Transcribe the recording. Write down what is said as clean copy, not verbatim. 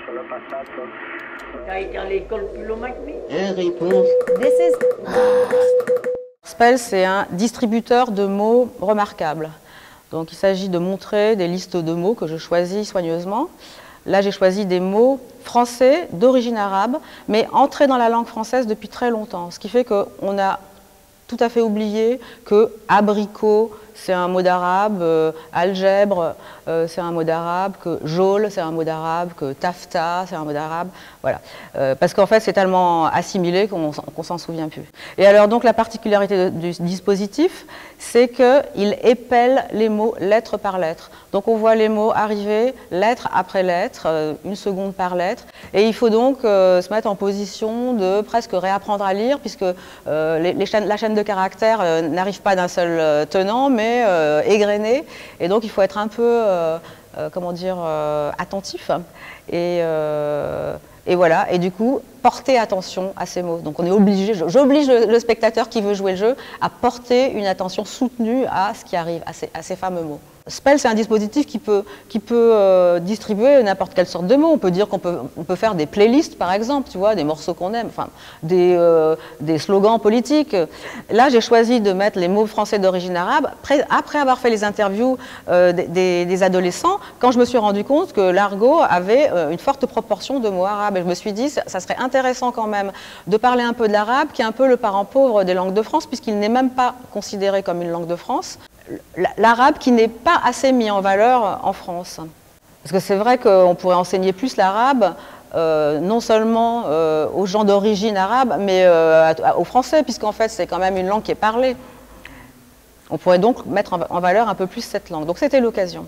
Tu as été à l'école plus loin que lui? Réponse. Spell, c'est un distributeur de mots remarquables. Donc il s'agit de montrer des listes de mots que je choisis soigneusement. Là, j'ai choisi des mots français d'origine arabe, mais entrés dans la langue française depuis très longtemps. Ce qui fait qu'on a tout à fait oublié que abricot, c'est un mot d'arabe, algèbre, c'est un mot d'arabe, que geôle, c'est un mot d'arabe, que taffetas, c'est un mot d'arabe. Voilà. Parce qu'en fait, c'est tellement assimilé qu'on s'en souvient plus. Et alors, donc, la particularité du dispositif, c'est qu'il épelle les mots lettre par lettre. Donc, on voit les mots arriver lettre après lettre, une seconde par lettre. Et il faut donc se mettre en position de presque réapprendre à lire, puisque la chaîne de caractères n'arrive pas d'un seul tenant, mais égrené, et donc il faut être un peu, comment dire, attentif, et voilà, et du coup, porter attention à ces mots. Donc on est obligé, j'oblige le spectateur qui veut jouer le jeu à porter une attention soutenue à ce qui arrive, à ces fameux mots. Spell, c'est un dispositif qui peut distribuer n'importe quelle sorte de mots. On peut dire qu'on peut faire des playlists, par exemple, tu vois, des morceaux qu'on aime, enfin, des slogans politiques. Là, j'ai choisi de mettre les mots français d'origine arabe. Après avoir fait les interviews des adolescents, quand je me suis rendu compte que l'argot avait une forte proportion de mots arabes. Et je me suis dit, ça serait intéressant quand même de parler un peu de l'arabe, qui est un peu le parent pauvre des langues de France, puisqu'il n'est même pas considéré comme une langue de France. L'arabe qui n'est pas assez mis en valeur en France. Parce que c'est vrai qu'on pourrait enseigner plus l'arabe, non seulement aux gens d'origine arabe, mais aux Français, puisqu'en fait c'est quand même une langue qui est parlée. On pourrait donc mettre en valeur un peu plus cette langue. Donc c'était l'occasion.